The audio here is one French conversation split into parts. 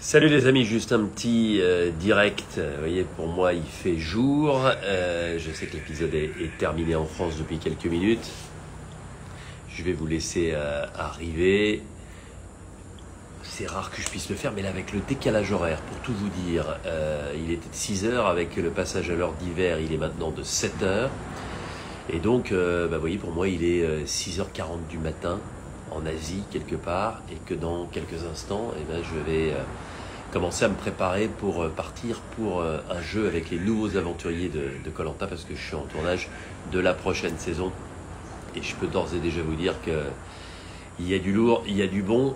Salut les amis, juste un petit direct. Vous voyez, pour moi, il fait jour. Je sais que l'épisode est terminé en France depuis quelques minutes. Je vais vous laisser arriver. C'est rare que je puisse le faire, mais là, avec le décalage horaire, pour tout vous dire, il était de 6 heures. Avec le passage à l'heure d'hiver, il est maintenant de 7 heures. Et donc, vous voyez, pour moi, il est 6h40 du matin en Asie, quelque part. Et que dans quelques instants, je vais commencer à me préparer pour partir pour un jeu avec les nouveaux aventuriers de Koh Lanta, parce que je suis en tournage de la prochaine saison. Et je peux d'ores et déjà vous dire que il y a du lourd, il y a du bon,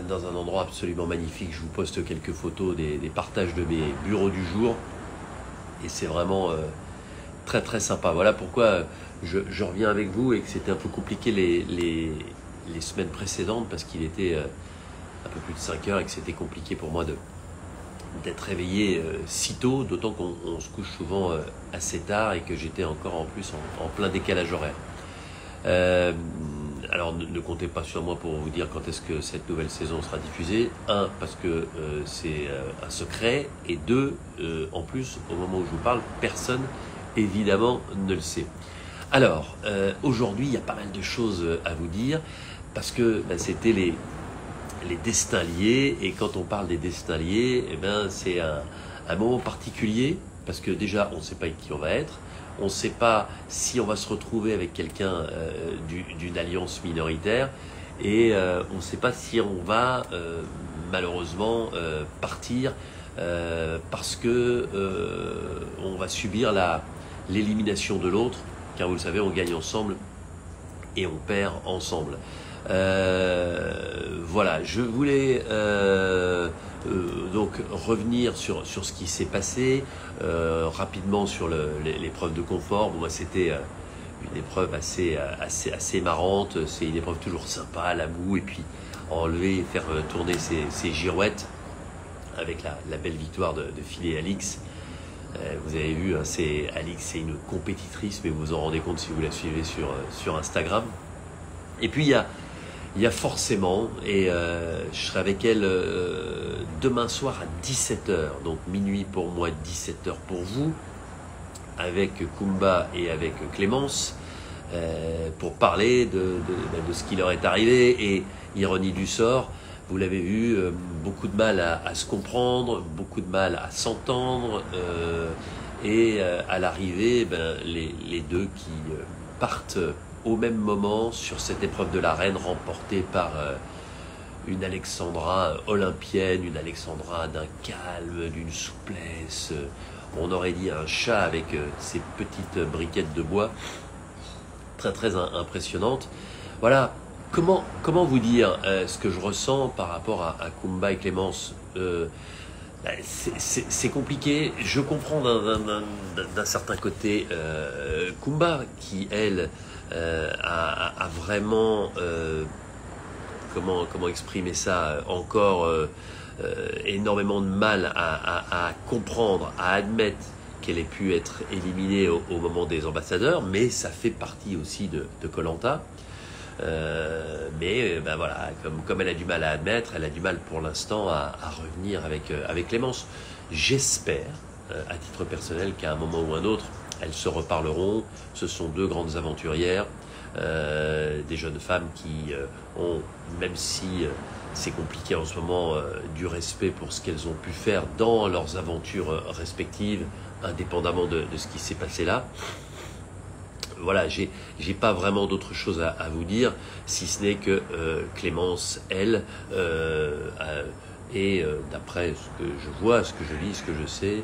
dans un endroit absolument magnifique. Je vous poste quelques photos des partages de mes bureaux du jour. Et c'est vraiment très très sympa. Voilà pourquoi je reviens avec vous et que c'était un peu compliqué les semaines précédentes, parce qu'il était un peu plus de 5 heures et que c'était compliqué pour moi d'être réveillé si tôt, d'autant qu'on se couche souvent assez tard et que j'étais encore en plus en plein décalage horaire. Alors ne comptez pas sur moi pour vous dire quand est-ce que cette nouvelle saison sera diffusée. Un, parce que c'est un secret, et deux, en plus, au moment où je vous parle, personne évidemment ne le sait. Alors, aujourd'hui, il y a pas mal de choses à vous dire, parce que c'était les destins liés, et quand on parle des destins liés, c'est un moment particulier, parce que déjà, on ne sait pas avec qui on va être. On ne sait pas si on va se retrouver avec quelqu'un d'une alliance minoritaire, et on ne sait pas si on va malheureusement partir parce que on va subir l'élimination de l'autre, car vous le savez, on gagne ensemble et on perd ensemble. Voilà, je voulais donc revenir sur ce qui s'est passé, rapidement sur l'épreuve de confort. Bon, moi, c'était une épreuve assez marrante. C'est une épreuve toujours sympa, la boue, et puis enlever, faire tourner ses girouettes, avec la belle victoire de Phil et Alix. Vous avez vu, hein, Alix, c'est une compétitrice, mais vous vous en rendez compte si vous la suivez sur Instagram. Et puis il y a forcément, et je serai avec elle demain soir à 17h, donc minuit pour moi, 17h pour vous, avec Kumba et avec Clémence, pour parler de ce qui leur est arrivé. Et ironie du sort, vous l'avez vu, beaucoup de mal à se comprendre, beaucoup de mal à s'entendre, et à l'arrivée, les deux qui partent au même moment sur cette épreuve de l'arène, remportée par une Alexandra olympienne, une Alexandra d'un calme, d'une souplesse. On aurait dit un chat avec ses petites briquettes de bois, très très impressionnante. Voilà, comment vous dire ce que je ressens par rapport à Kumba et Clémence. C'est compliqué. Je comprends d'un certain côté Kumba, qui elle a vraiment comment exprimer ça, encore énormément de mal à comprendre, à admettre qu'elle ait pu être éliminée au moment des ambassadeurs, mais ça fait partie aussi de Koh Lanta. Mais voilà, comme elle a du mal à admettre, elle a du mal pour l'instant à revenir avec Clémence. J'espère, à titre personnel, qu'à un moment ou un autre, elles se reparleront. Ce sont deux grandes aventurières, des jeunes femmes qui ont, même si c'est compliqué en ce moment, du respect pour ce qu'elles ont pu faire dans leurs aventures respectives, indépendamment de ce qui s'est passé là. Voilà, j'ai pas vraiment d'autre chose à vous dire, si ce n'est que Clémence, elle, et d'après ce que je vois, ce que je lis, ce que je sais,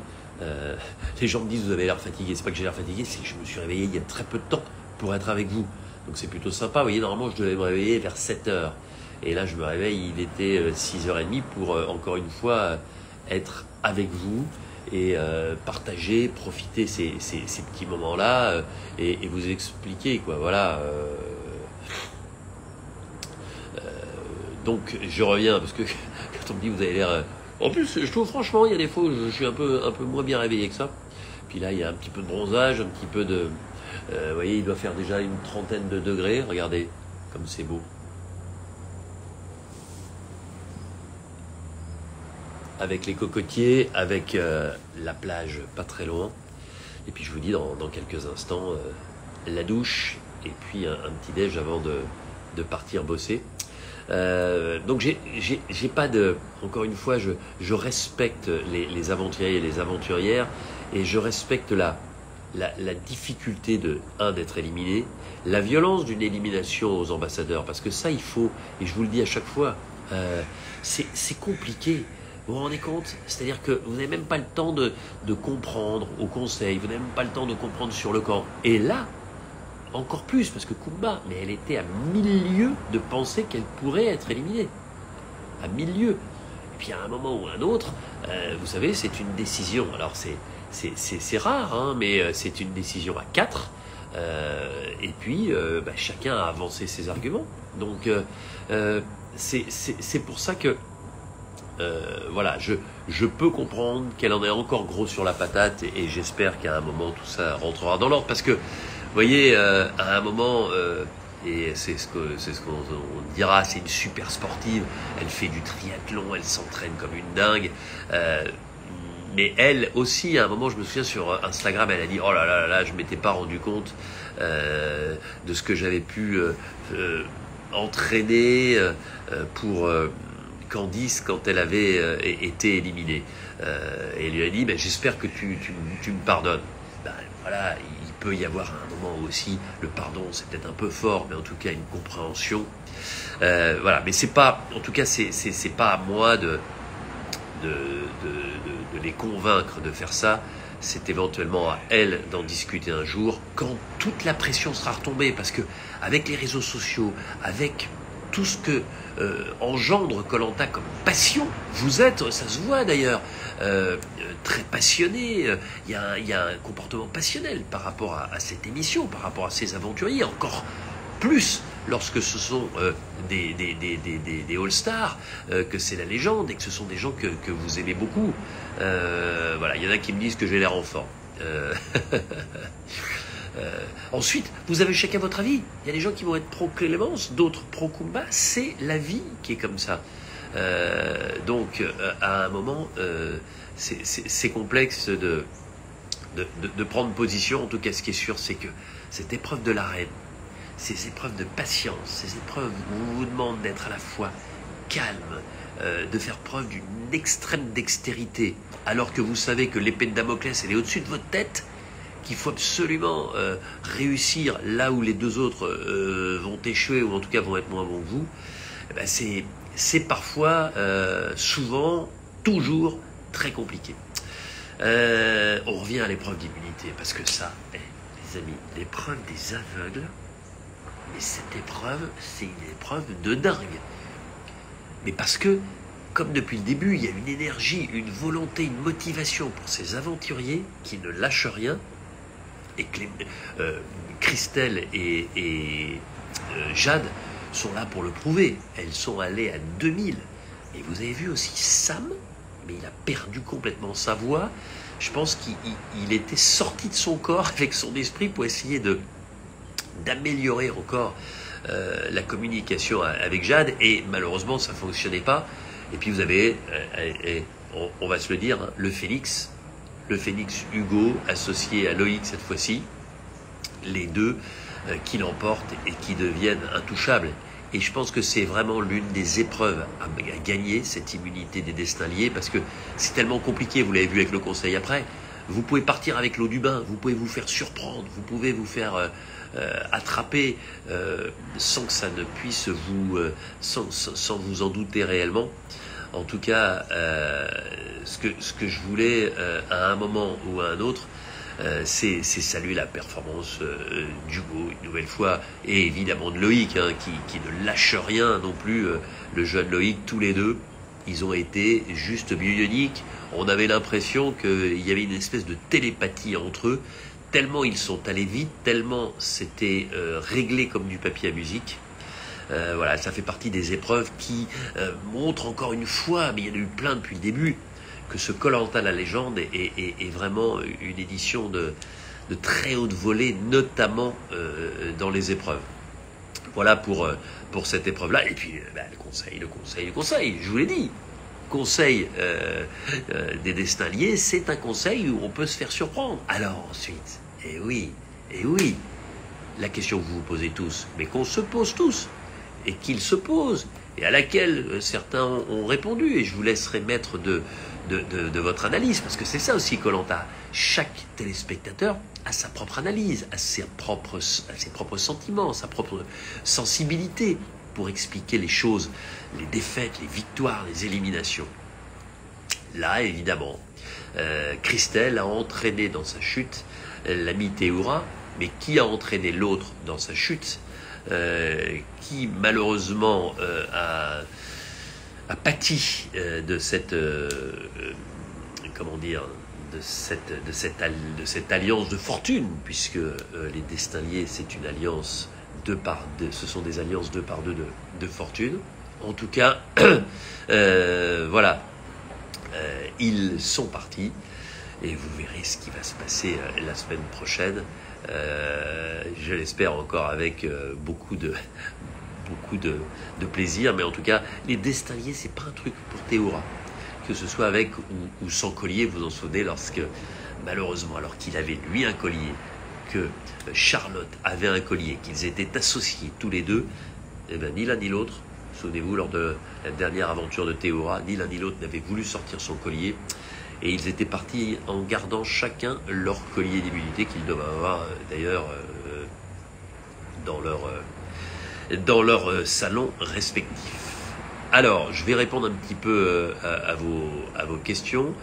les gens me disent: vous avez l'air fatigué. C'est pas que j'ai l'air fatigué, c'est que je me suis réveillé il y a très peu de temps pour être avec vous. Donc c'est plutôt sympa. Vous voyez, normalement je devais me réveiller vers 7h. Et là je me réveille, il était 6h30 pour encore une fois être avec vous et partager, profiter ces petits moments-là, et vous expliquer, quoi. Voilà. Donc je reviens, parce que quand on me dit vous avez l'air... En plus, je trouve franchement, il y a des fois où je suis un peu moins bien réveillé que ça. Puis là, il y a un petit peu de bronzage, un petit peu de... vous voyez, il doit faire déjà une trentaine de degrés. Regardez, comme c'est beau. avec les cocotiers, avec la plage pas très loin. Et puis je vous dis dans quelques instants, la douche et puis un petit déj avant de partir bosser. Donc j'ai pas de... Encore une fois, je respecte les aventuriers et les aventurières, et je respecte la difficulté d'être éliminé, la violence d'une élimination aux ambassadeurs, parce que ça il faut, et je vous le dis à chaque fois, c'est compliqué. Vous vous rendez compte? C'est-à-dire que vous n'avez même pas le temps de comprendre au conseil, vous n'avez même pas le temps de comprendre sur le camp. Et là, encore plus, parce que Kumba, mais elle était à 1000 lieues de penser qu'elle pourrait être éliminée. À 1000 lieues. Et puis à un moment ou à un autre, vous savez, c'est une décision. Alors c'est rare, hein, mais c'est une décision à 4. Et puis, chacun a avancé ses arguments. Donc, c'est pour ça que voilà, je peux comprendre qu'elle en est encore gros sur la patate, et j'espère qu'à un moment tout ça rentrera dans l'ordre, parce que vous voyez, à un moment, et c'est ce qu'on dira, c'est une super sportive, elle fait du triathlon, elle s'entraîne comme une dingue, mais elle aussi, à un moment, je me souviens sur Instagram, elle a dit « Oh là là là, je ne m'étais pas rendu compte de ce que j'avais pu entraîner pour... Candice quand elle avait été éliminée. Et elle lui a dit j'espère que tu me pardonnes. Voilà, il peut y avoir un moment aussi, le pardon c'est peut-être un peu fort, mais en tout cas une compréhension. Voilà, mais c'est pas, en tout cas c'est pas à moi de les convaincre de faire ça. C'est éventuellement à elle d'en discuter un jour quand toute la pression sera retombée, parce que avec les réseaux sociaux, avec tout ce que engendre Koh Lanta comme passion, vous êtes, ça se voit d'ailleurs, très passionné, il y a un comportement passionnel par rapport à cette émission, par rapport à ces aventuriers, encore plus lorsque ce sont des All-Stars, que c'est la légende, et que ce sont des gens que vous aimez beaucoup. Voilà, il y en a qui me disent que j'ai l'air en forme. Ensuite, vous avez chacun votre avis. Il y a des gens qui vont être pro-Clémence, d'autres pro-Kumba. C'est la vie qui est comme ça. Donc, à un moment, c'est complexe de prendre position. En tout cas, ce qui est sûr, c'est que cette épreuve de l'arène, ces épreuves de patience, ces épreuves où on vous demande d'être à la fois calme, de faire preuve d'une extrême dextérité, alors que vous savez que l'épée de Damoclès, elle est au-dessus de votre tête, qu'il faut absolument réussir là où les deux autres vont échouer, ou en tout cas vont être moins bons que vous, c'est parfois, souvent, toujours très compliqué. On revient à l'épreuve d'immunité, parce que ça, les amis, l'épreuve des aveugles, mais cette épreuve, c'est une épreuve de dingue. Mais parce que, comme depuis le début, il y a une énergie, une volonté, une motivation pour ces aventuriers qui ne lâchent rien, et Christelle et Jade sont là pour le prouver. Elles sont allées à 2000. Et vous avez vu aussi Sam, mais il a perdu complètement sa voix. Je pense qu'il était sorti de son corps avec son esprit pour essayer d'améliorer encore la communication avec Jade, et malheureusement ça ne fonctionnait pas. Et puis vous avez, on va se le dire, hein, le Phénix Hugo associé à Loïc cette fois-ci, les deux qui l'emportent et qui deviennent intouchables. Et je pense que c'est vraiment l'une des épreuves à gagner, cette immunité des destins liés, parce que c'est tellement compliqué, vous l'avez vu avec le conseil après. Vous pouvez partir avec l'eau du bain, vous pouvez vous faire surprendre, vous pouvez vous faire attraper sans que ça ne puisse vous, sans vous en douter réellement. En tout cas, ce que je voulais à un moment ou à un autre, c'est saluer la performance d'Hugo une nouvelle fois, et évidemment de Loïc, hein, qui ne lâche rien non plus. Le jeune Loïc, tous les deux, ils ont été juste bioniques. On avait l'impression qu'il y avait une espèce de télépathie entre eux, tellement ils sont allés vite, tellement c'était réglé comme du papier à musique. Voilà, ça fait partie des épreuves qui montrent encore une fois, mais il y en a eu plein depuis le début, que ce Koh Lanta la légende est vraiment une édition de très haute volée, notamment dans les épreuves. Voilà pour cette épreuve-là. Et puis le conseil, je vous l'ai dit. conseil des destins liés, c'est un conseil où on peut se faire surprendre. Alors ensuite, eh oui, la question que vous vous posez tous, mais qu'on se pose tous, et qu'ils se posent, et à laquelle certains ont répondu, et je vous laisserai mettre de votre analyse, parce que c'est ça aussi Koh-Lanta. Chaque téléspectateur a sa propre analyse, a ses propres sentiments, sa propre sensibilité pour expliquer les choses, les défaites, les victoires, les éliminations. Là, évidemment, Christelle a entraîné dans sa chute l'ami Théoura, mais qui a entraîné l'autre dans sa chute, qui malheureusement a pâti de cette comment dire, de cette alliance de fortune, puisque les destins liés, c'est une alliance ce sont des alliances deux par deux de fortune. En tout cas, voilà, ils sont partis, et vous verrez ce qui va se passer la semaine prochaine. Je l'espère encore avec beaucoup de plaisir, mais en tout cas, les destins liés, c'est pas un truc pour Théoura. Que ce soit avec ou sans collier, vous en souvenez, lorsque, malheureusement, alors qu'il avait lui un collier, que Charlotte avait un collier, qu'ils étaient associés tous les deux, eh bien, ni l'un ni l'autre, souvenez-vous, lors de la dernière aventure de Théoura, ni l'un ni l'autre n'avait voulu sortir son collier, et ils étaient partis en gardant chacun leur collier d'immunité qu'ils doivent avoir d'ailleurs dans leur salon respectif. Alors, je vais répondre un petit peu à vos questions,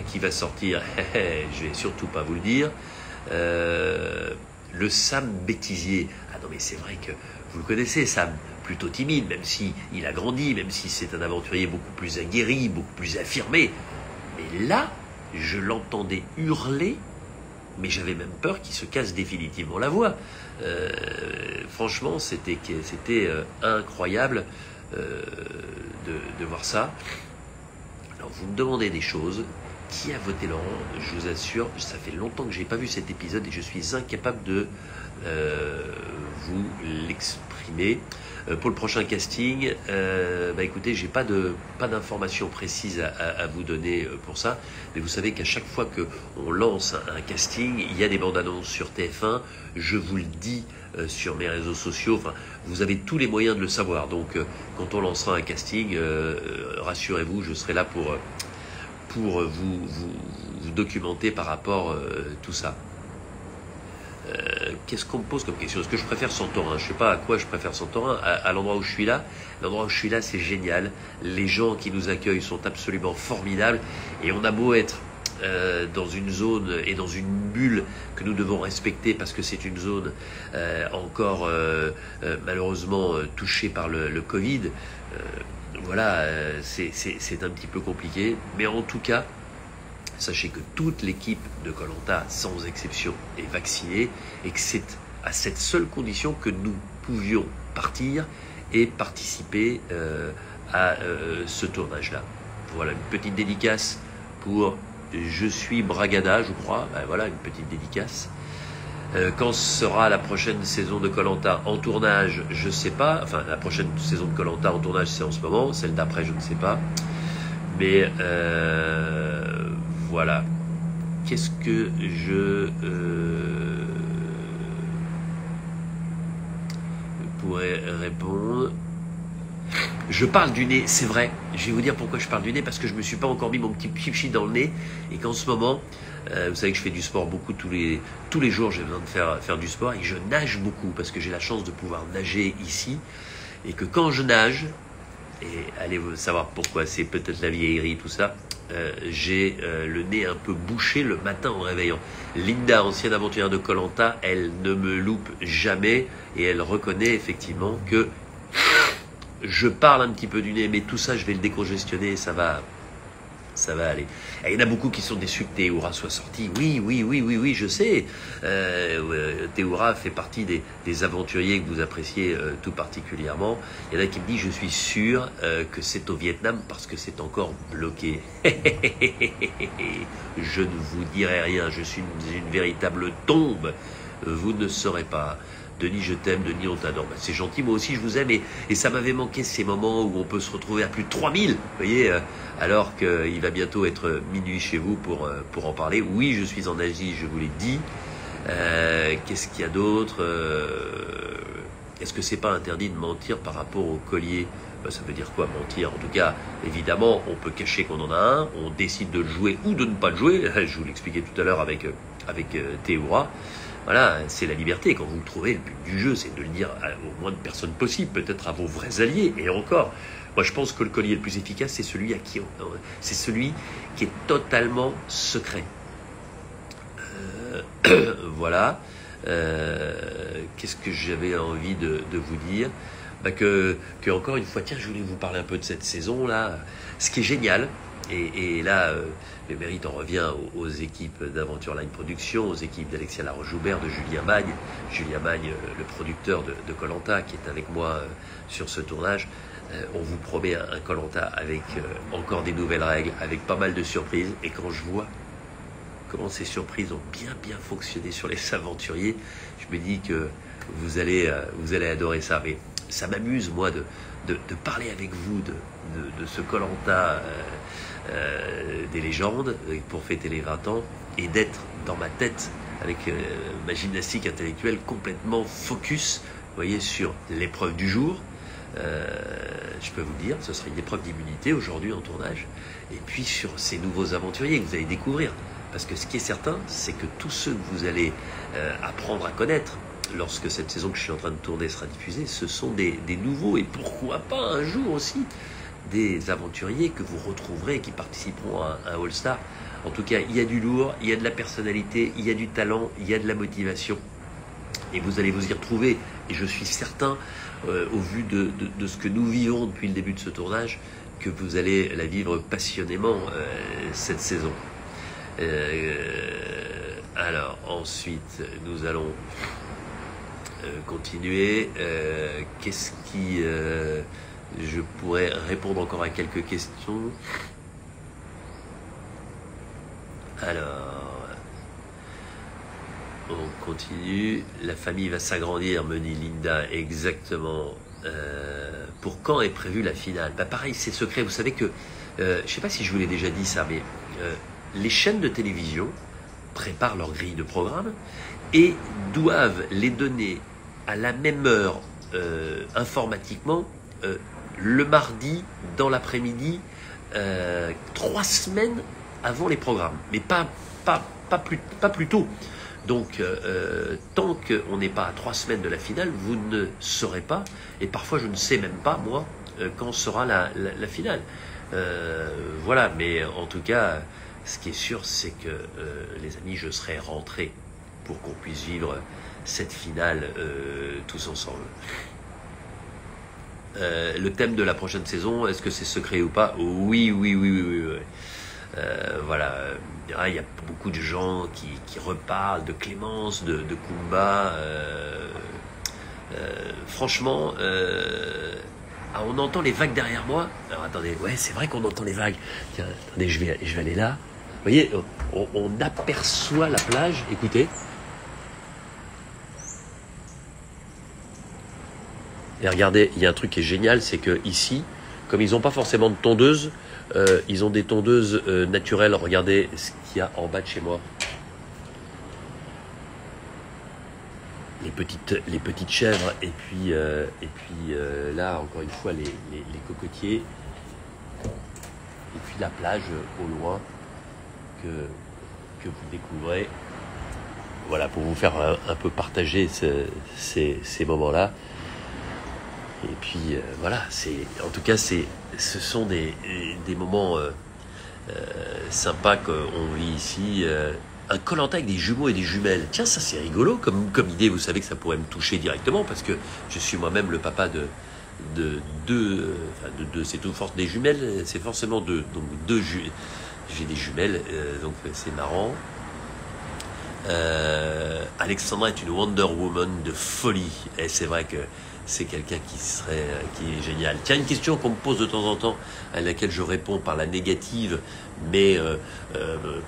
qui va sortir, je vais surtout pas vous le dire, le Sam bêtisier. Ah non mais c'est vrai que vous le connaissez, Sam, plutôt timide, même si il a grandi, même si c'est un aventurier beaucoup plus aguerri, beaucoup plus affirmé. Mais là, je l'entendais hurler, mais j'avais même peur qu'il se casse définitivement la voix. Franchement, c'était incroyable de voir ça. Alors, vous me demandez des choses. Qui a voté Laurent? Je vous assure, ça fait longtemps que je n'ai pas vu cet épisode et je suis incapable de vous l'exprimer. Pour le prochain casting, écoutez, j'ai pas d'informations précises à vous donner pour ça, mais vous savez qu'à chaque fois qu'on lance un casting, il y a des bandes annonces sur TF1, je vous le dis sur mes réseaux sociaux, enfin, vous avez tous les moyens de le savoir, donc quand on lancera un casting, rassurez-vous, je serai là pour vous documenter par rapport à tout ça. Qu'est-ce qu'on me pose comme question? Est-ce que je préfère Santorin? Je ne sais pas à quoi je préfère Santorin. À l'endroit où je suis là. L'endroit où je suis là, c'est génial. Les gens qui nous accueillent sont absolument formidables. Et on a beau être dans une zone et dans une bulle que nous devons respecter parce que c'est une zone encore malheureusement touchée par le Covid. Voilà, c'est un petit peu compliqué. Mais en tout cas, sachez que toute l'équipe de Koh-Lanta, sans exception, est vaccinée et que c'est à cette seule condition que nous pouvions partir et participer à ce tournage-là. Voilà, une petite dédicace pour Je suis Bragada, je crois. Ben voilà, une petite dédicace. Quand sera la prochaine saison de Koh-Lanta en tournage, je ne sais pas. Enfin, la prochaine saison de Koh-Lanta en tournage, c'est en ce moment. Celle d'après, je ne sais pas. Mais voilà. Qu'est-ce que je pourrais répondre? Je parle du nez, c'est vrai. Je vais vous dire pourquoi je parle du nez, parce que je ne me suis pas encore mis mon petit chichi dans le nez et qu'en ce moment, vous savez que je fais du sport beaucoup tous les jours, j'ai besoin de faire du sport et je nage beaucoup parce que j'ai la chance de pouvoir nager ici et que quand je nage, et allez savoir pourquoi, c'est peut-être la vieillerie, tout ça, j'ai le nez un peu bouché le matin en réveillant. Linda, ancienne aventurière de Koh-Lanta, elle ne me loupe jamais et elle reconnaît effectivement que je parle un petit peu du nez, mais tout ça je vais le décongestionner et ça va aller. Et il y en a beaucoup qui sont déçus que Théoura soit sorti. Oui, je sais. Théoura fait partie des aventuriers que vous appréciez tout particulièrement. Il y en a qui me disent, je suis sûr que c'est au Vietnam parce que c'est encore bloqué. Je ne vous dirai rien, je suis une véritable tombe. Vous ne saurez pas. Denis, je t'aime, Denis, on t'adore. Ben, c'est gentil, moi aussi je vous aime, et ça m'avait manqué ces moments où on peut se retrouver à plus de 3000, vous voyez, alors qu'il va bientôt être minuit chez vous pour en parler. Oui, je suis en Asie, je vous l'ai dit. Qu'est-ce qu'il y a d'autre? Est-ce que c'est pas interdit de mentir par rapport au collier? Ça veut dire quoi, mentir? En tout cas, évidemment, on peut cacher qu'on en a un, on décide de le jouer ou de ne pas le jouer. Je vous l'expliquais tout à l'heure avec Théoura. Voilà, c'est la liberté. Quand vous le trouvez, le but du jeu, c'est de le dire au moins de personnes possible, peut-être à vos vrais alliés. Et encore, moi je pense que le collier le plus efficace, c'est celui c'est celui qui est totalement secret. Voilà. Qu'est-ce que j'avais envie de vous dire? Que encore une fois, tiens, je voulais vous parler un peu de cette saison là. Ce qui est génial, et là, le mérite en revient aux équipes d'Aventure Line Production, aux équipes d'Alexia Laroche-Joubert, de Julien Magne. Julien Magne, le producteur de Koh-Lanta, qui est avec moi sur ce tournage. On vous promet un Koh-Lanta avec encore des nouvelles règles, avec pas mal de surprises. Et quand je vois comment ces surprises ont bien fonctionné sur les aventuriers, je me dis que vous allez adorer ça. Mais ça m'amuse, moi, de parler avec vous de ce Koh-Lanta des légendes pour fêter les 20 ans, et d'être dans ma tête avec ma gymnastique intellectuelle complètement focus, vous voyez, sur l'épreuve du jour. Je peux vous dire, ce sera une épreuve d'immunité aujourd'hui en tournage, et puis sur ces nouveaux aventuriers que vous allez découvrir. Parce que ce qui est certain, c'est que tous ceux que vous allez apprendre à connaître lorsque cette saison que je suis en train de tourner sera diffusée, ce sont des nouveaux, et pourquoi pas un jour aussi des aventuriers que vous retrouverez, qui participeront à un All-Star. En tout cas, il y a du lourd, il y a de la personnalité, il y a du talent, il y a de la motivation, et vous allez vous y retrouver. Et je suis certain, au vu de ce que nous vivons depuis le début de ce tournage, que vous allez la vivre passionnément cette saison. Alors ensuite nous allons continuer. Qu'est-ce qui je pourrais répondre encore à quelques questions. Alors on continue. La famille va s'agrandir, me dit Linda. Exactement. Pour quand est prévue la finale? Pareil, c'est secret. Vous savez que je ne sais pas si je vous l'ai déjà dit ça, mais les chaînes de télévision préparent leur grille de programme et doivent les donner à la même heure informatiquement le mardi dans l'après-midi, 3 semaines avant les programmes, mais pas plus tôt. Donc tant qu'on n'est pas à 3 semaines de la finale, vous ne saurez pas, et parfois je ne sais même pas moi quand sera la finale. Voilà, mais en tout cas, ce qui est sûr, c'est que les amis, je serai rentré pour qu'on puisse vivre cette finale tous ensemble. Le thème de la prochaine saison, est-ce que c'est secret ou pas? Oui. Voilà, il y a beaucoup de gens qui reparlent de Clémence, de Kumba. Franchement, on entend les vagues derrière moi. Alors attendez, ouais, c'est vrai qu'on entend les vagues. Tiens, attendez, je vais aller là. Vous voyez, on aperçoit la plage. Écoutez. Et regardez, il y a un truc qui est génial, c'est que ici, comme ils n'ont pas forcément de tondeuse, ils ont des tondeuses naturelles. Regardez ce qu'il y a en bas de chez moi. Les petites chèvres, et puis là, encore une fois, les cocotiers, et puis la plage au loin que vous découvrez. Voilà, pour vous faire un peu partager ces moments-là. Et puis voilà, en tout cas, ce sont des moments sympas qu'on vit ici. Un Koh-Lanta avec des jumeaux et des jumelles. Tiens, ça c'est rigolo comme idée. Vous savez que ça pourrait me toucher directement parce que je suis moi-même le papa de deux. C'est tout force des jumelles. C'est forcément deux. Donc j'ai des jumelles. Donc c'est marrant. Alexandra est une Wonder Woman de folie. Et c'est vrai que c'est quelqu'un qui est génial. Tiens, une question qu'on me pose de temps en temps, à laquelle je réponds par la négative, mais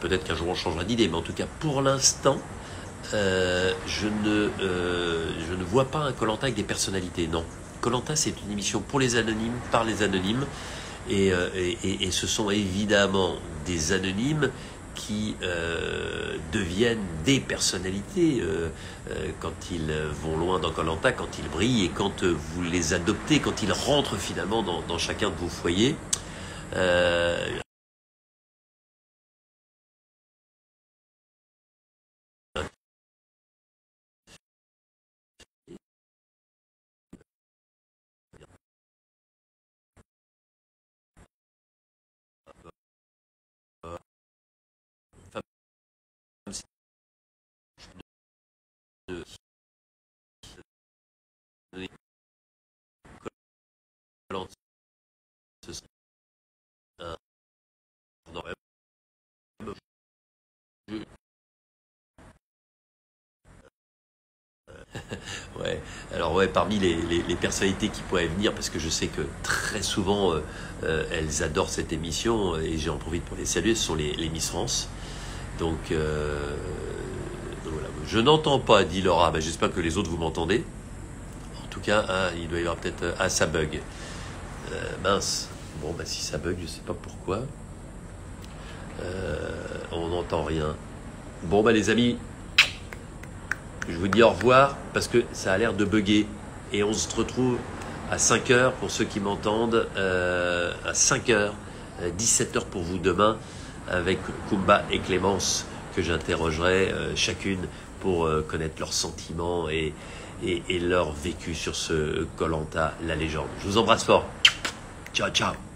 peut-être qu'un jour on changera d'idée. Mais en tout cas, pour l'instant, Je ne vois pas un koh avec des personnalités, non. Koh c'est une émission pour les anonymes, par les anonymes, et ce sont évidemment des anonymes qui deviennent des personnalités quand ils vont loin dans koh quand ils brillent et quand vous les adoptez, quand ils rentrent finalement dans chacun de vos foyers. Ouais, alors ouais, parmi les personnalités qui pourraient venir, parce que je sais que très souvent elles adorent cette émission et j'en profite pour les saluer, ce sont les Miss France. Donc voilà, je n'entends pas, dit Laura, ben, j'espère que les autres vous m'entendez. En tout cas, hein, il doit y avoir peut-être... Ah, ça bug. Mince. Bon, bah si ça bug, je sais pas pourquoi. On n'entend rien. Bon, bah les amis, je vous dis au revoir parce que ça a l'air de bugger. Et on se retrouve à 5 heures pour ceux qui m'entendent. À 5 heures, 17 heures pour vous demain avec Kumba et Clémence que j'interrogerai chacune pour connaître leurs sentiments et leur vécu sur ce koh la légende. Je vous embrasse fort. Ciao, ciao.